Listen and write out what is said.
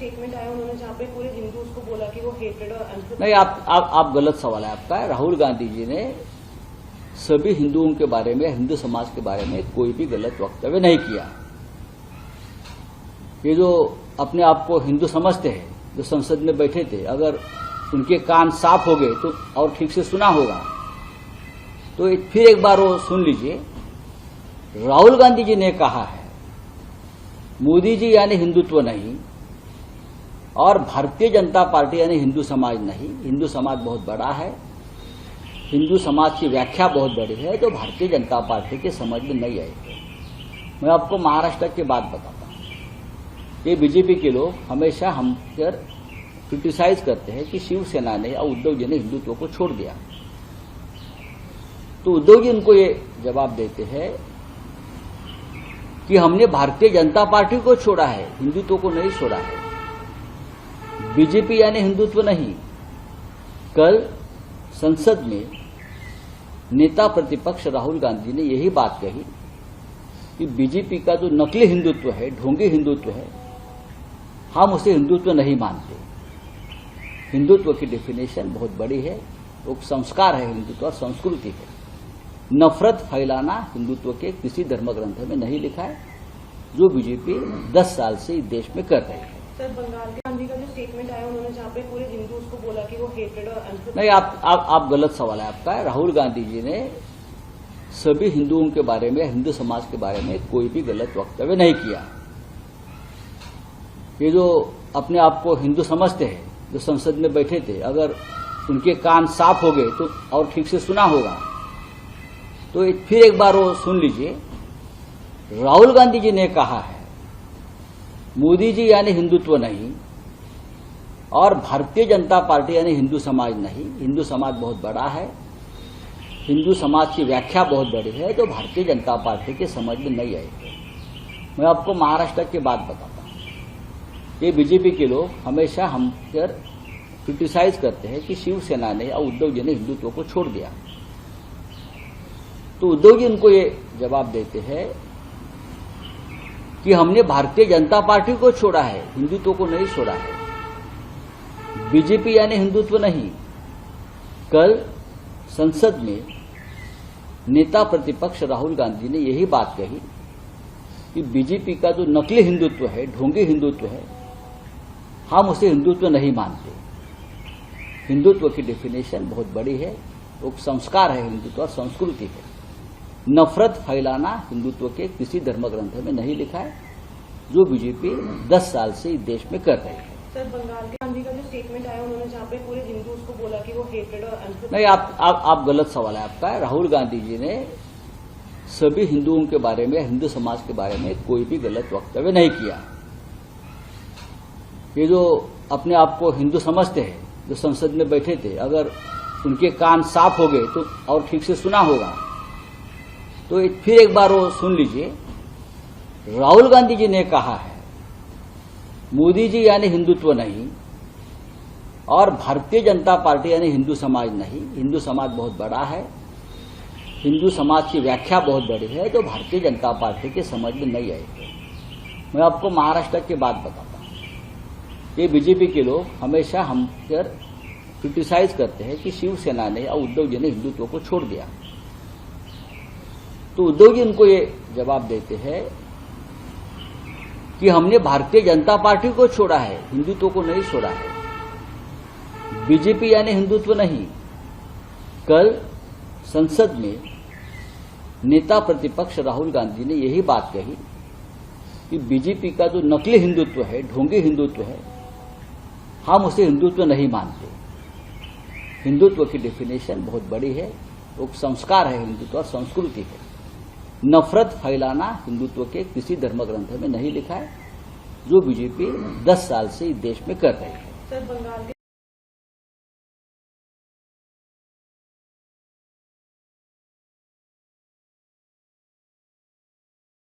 Statement आया उन्होंने जहाँ पे पूरे हिंदूज को बोला कि वो हेटेड और नहीं, आप गलत सवाल है आपका। राहुल गांधी जी ने सभी हिंदुओं के बारे में, हिंदू समाज के बारे में कोई भी गलत वक्तव्य नहीं किया। ये जो अपने आप को हिंदू समझते हैं, जो संसद में बैठे थे, अगर उनके कान साफ हो गए तो और ठीक से सुना होगा तो फिर एक बार वो सुन लीजिए। राहुल गांधी जी ने कहा है मोदी जी यानी हिंदुत्व नहीं और भारतीय जनता पार्टी यानी हिंदू समाज नहीं। हिंदू समाज बहुत बड़ा है, हिंदू समाज की व्याख्या बहुत बड़ी है, तो भारतीय जनता पार्टी के समझ में नहीं आएगी। मैं आपको महाराष्ट्र की बात बताता हूं। ये बीजेपी के लोग हमेशा हम पर क्रिटिसाइज करते हैं कि शिवसेना ने या उद्धव जी ने हिंदुत्व को छोड़ दिया। तो उद्धव जी उनको ये जवाब देते हैं कि हमने भारतीय जनता पार्टी को छोड़ा है, हिंदुत्व को नहीं छोड़ा है। बीजेपी यानी हिंदुत्व नहीं। कल संसद में नेता प्रतिपक्ष राहुल गांधी ने यही बात कही कि बीजेपी का जो नकली हिंदुत्व है, ढोंगी हिंदुत्व है, हम उसे हिंदुत्व नहीं मानते। हिंदुत्व की डेफिनेशन बहुत बड़ी है, वो संस्कार है, हिंदुत्व और संस्कृति है। नफरत फैलाना हिंदुत्व के किसी धर्म ग्रंथ में नहीं लिखा है, जो बीजेपी 10 साल से इस देश में कर रही है। सर, बंगाल के गांधी का जो स्टेटमेंट आया उन्होंने जहाँ पे पूरे हिंदूज को बोला कि वो हेटेड और नहीं, आप गलत सवाल है आपका। राहुल गांधी जी ने सभी हिंदुओं के बारे में, हिंदू समाज के बारे में कोई भी गलत वक्तव्य नहीं किया। ये जो अपने आप को हिंदू समझते हैं, जो संसद में बैठे थे, अगर उनके कान साफ हो गए तो और ठीक से सुना होगा तो फिर एक बार वो सुन लीजिए। राहुल गांधी जी ने कहा है मोदी जी यानी हिंदुत्व नहीं और भारतीय जनता पार्टी यानी हिंदू समाज नहीं। हिंदू समाज बहुत बड़ा है, हिंदू समाज की व्याख्या बहुत बड़ी है, तो भारतीय जनता पार्टी के समझ में नहीं आएगी। मैं आपको महाराष्ट्र की बात बताता हूं। ये बीजेपी के लोग हमेशा हम पर क्रिटिसाइज करते हैं कि शिवसेना ने या उद्धव जी ने हिंदुत्व को छोड़ दिया। तो उद्धव जी उनको ये जवाब देते हैं कि हमने भारतीय जनता पार्टी को छोड़ा है, हिंदुत्व को नहीं छोड़ा है। बीजेपी यानी हिंदुत्व नहीं। कल संसद में नेता प्रतिपक्ष राहुल गांधी ने यही बात कही कि बीजेपी का जो नकली हिंदुत्व है, ढोंगी हिंदुत्व है, हम उसे हिंदुत्व नहीं मानते। हिंदुत्व की डेफिनेशन बहुत बड़ी है, वो संस्कार है, हिंदुत्व और संस्कृति है। नफरत फैलाना हिंदुत्व के किसी धर्म ग्रंथ में नहीं लिखा है, जो बीजेपी 10 साल से इस देश में कर रही है। सर, बंगाल के गांधी का जो स्टेटमेंट आया उन्होंने जहाँ पे पूरे हिंदूज को बोला कि वो हेटेड और नहीं, आप गलत सवाल है आपका। राहुल गांधी जी ने सभी हिंदुओं के बारे में, हिंदू समाज के बारे में कोई भी गलत वक्तव्य नहीं किया। ये जो अपने आप को हिंदू समझते हैं, जो संसद में बैठे थे, अगर उनके कान साफ हो गए तो और ठीक से सुना होगा तो फिर एक बार वो सुन लीजिए। राहुल गांधी जी ने कहा है मोदी जी यानी हिंदुत्व नहीं और भारतीय जनता पार्टी यानी हिंदू समाज नहीं। हिंदू समाज बहुत बड़ा है, हिंदू समाज की व्याख्या बहुत बड़ी है, तो भारतीय जनता पार्टी के समझ में नहीं आएगी। मैं आपको महाराष्ट्र की बात बताता हूं। ये बीजेपी के लोग हमेशा हम पर क्रिटिसाइज करते हैं कि शिवसेना ने या उद्धव जी ने हिंदुत्व को छोड़ दिया। तो उद्धव जी उनको ये जवाब देते हैं कि हमने भारतीय जनता पार्टी को छोड़ा है, हिंदुत्व को नहीं छोड़ा है। बीजेपी यानी हिंदुत्व नहीं। कल संसद में नेता प्रतिपक्ष राहुल गांधी ने यही बात कही कि बीजेपी का जो नकली हिंदुत्व है, ढोंगी हिंदुत्व है, हम उसे हिंदुत्व नहीं मानते। हिंदुत्व की डेफिनेशन बहुत बड़ी है, वो संस्कार है, हिंदुत्व और संस्कृति है। नफरत फैलाना हिंदुत्व के किसी धर्म ग्रंथ में नहीं लिखा है, जो बीजेपी 10 साल से इस देश में कर रही है। सर, बंगाल